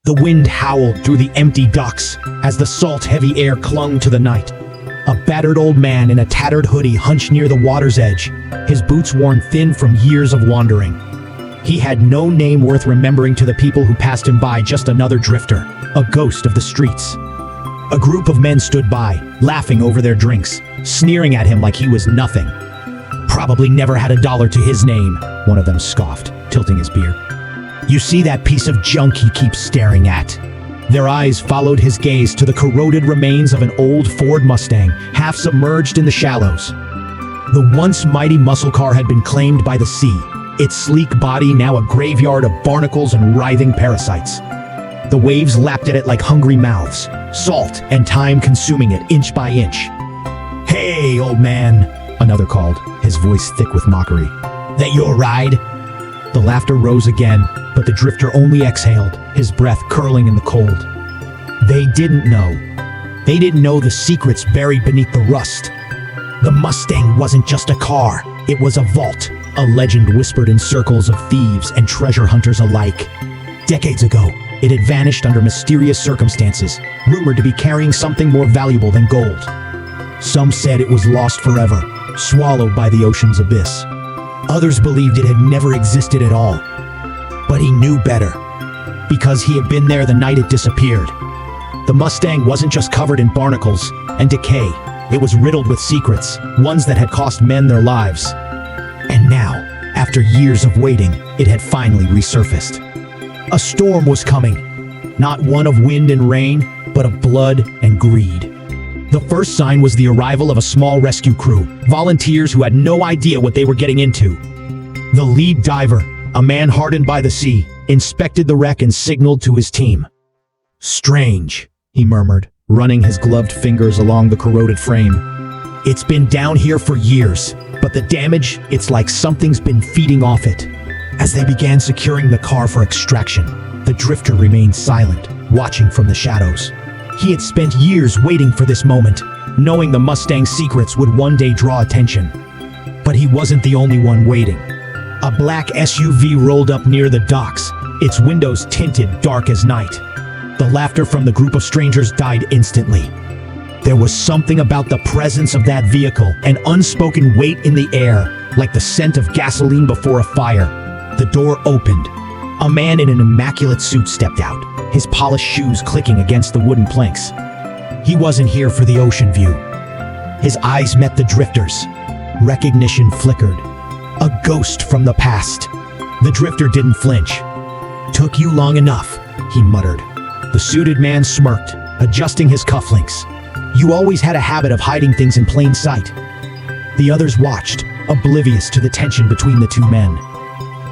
The wind howled through the empty docks as the salt-heavy air clung to the night. A battered old man in a tattered hoodie hunched near the water's edge, his boots worn thin from years of wandering. He had no name worth remembering to the people who passed him by, just another drifter, a ghost of the streets. A group of men stood by, laughing over their drinks, sneering at him like he was nothing. "Probably never had a dollar to his name," one of them scoffed, tilting his beer. "You see that piece of junk he keeps staring at?" Their eyes followed his gaze to the corroded remains of an old Ford Mustang, half submerged in the shallows. The once mighty muscle car had been claimed by the sea, its sleek body now a graveyard of barnacles and writhing parasites. The waves lapped at it like hungry mouths, salt and time consuming it inch by inch. "Hey, old man," another called, his voice thick with mockery. "That your ride?" The laughter rose again, but the drifter only exhaled, his breath curling in the cold. They didn't know. They didn't know the secrets buried beneath the rust. The Mustang wasn't just a car, it was a vault, a legend whispered in circles of thieves and treasure hunters alike. Decades ago, it had vanished under mysterious circumstances, rumored to be carrying something more valuable than gold. Some said it was lost forever, swallowed by the ocean's abyss. Others believed it had never existed at all. But he knew better, because he had been there the night it disappeared. The Mustang wasn't just covered in barnacles and decay, it was riddled with secrets, ones that had cost men their lives. And now, after years of waiting, it had finally resurfaced. A storm was coming, not one of wind and rain, but of blood and greed. The first sign was the arrival of a small rescue crew, volunteers who had no idea what they were getting into. The lead diver, a man hardened by the sea, inspected the wreck and signaled to his team. "Strange," he murmured, running his gloved fingers along the corroded frame. "It's been down here for years, but the damage, it's like something's been feeding off it." As they began securing the car for extraction, the drifter remained silent, watching from the shadows. He had spent years waiting for this moment, knowing the Mustang's secrets would one day draw attention. But he wasn't the only one waiting. A black SUV rolled up near the docks, its windows tinted dark as night. The laughter from the group of strangers died instantly. There was something about the presence of that vehicle, an unspoken weight in the air, like the scent of gasoline before a fire. The door opened. A man in an immaculate suit stepped out, his polished shoes clicking against the wooden planks. He wasn't here for the ocean view. His eyes met the drifter's. Recognition flickered. A ghost from the past. The drifter didn't flinch. "Took you long enough," he muttered. The suited man smirked, adjusting his cufflinks. "You always had a habit of hiding things in plain sight." The others watched, oblivious to the tension between the two men.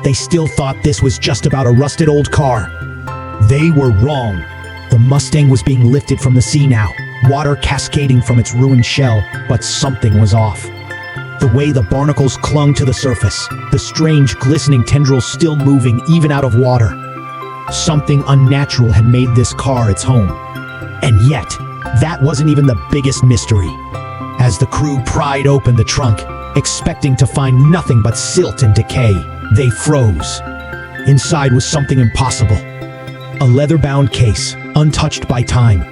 They still thought this was just about a rusted old car. They were wrong. The Mustang was being lifted from the sea now, water cascading from its ruined shell, but something was off. The way the barnacles clung to the surface, the strange glistening tendrils still moving even out of water. Something unnatural had made this car its home. And yet, that wasn't even the biggest mystery. As the crew pried open the trunk, expecting to find nothing but silt and decay, they froze. Inside was something impossible. A leather-bound case, untouched by time.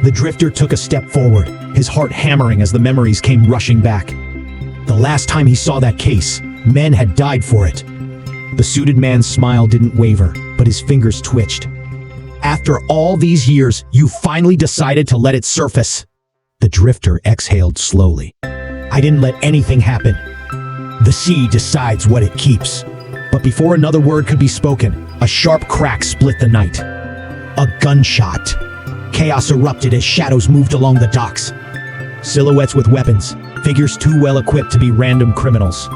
The drifter took a step forward, his heart hammering as the memories came rushing back. The last time he saw that case, men had died for it. The suited man's smile didn't waver, but his fingers twitched. "After all these years, you finally decided to let it surface." The drifter exhaled slowly. "I didn't let anything happen. The sea decides what it keeps." But before another word could be spoken, a sharp crack split the night. A gunshot. Chaos erupted as shadows moved along the docks. Silhouettes with weapons, figures too well equipped to be random criminals.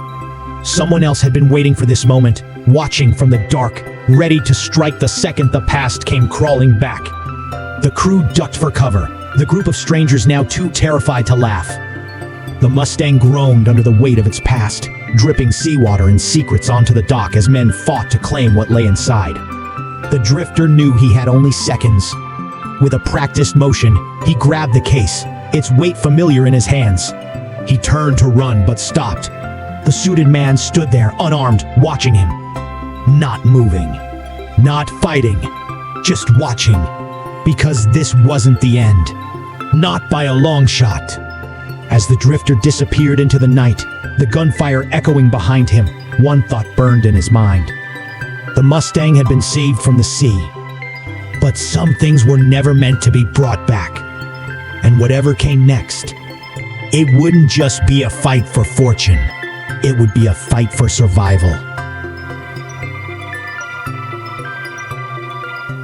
Someone else had been waiting for this moment, watching from the dark, ready to strike the second the past came crawling back. The crew ducked for cover, the group of strangers now too terrified to laugh. The Mustang groaned under the weight of its past, dripping seawater and secrets onto the dock as men fought to claim what lay inside. The drifter knew he had only seconds. With a practiced motion, he grabbed the case, its weight familiar in his hands. He turned to run but stopped. The suited man stood there, unarmed, watching him. Not moving. Not fighting. just watching, because this wasn't the end. Not by a long shot. As the drifter disappeared into the night, the gunfire echoing behind him, one thought burned in his mind. The Mustang had been saved from the sea, but some things were never meant to be brought back. And whatever came next, it wouldn't just be a fight for fortune. It would be a fight for survival.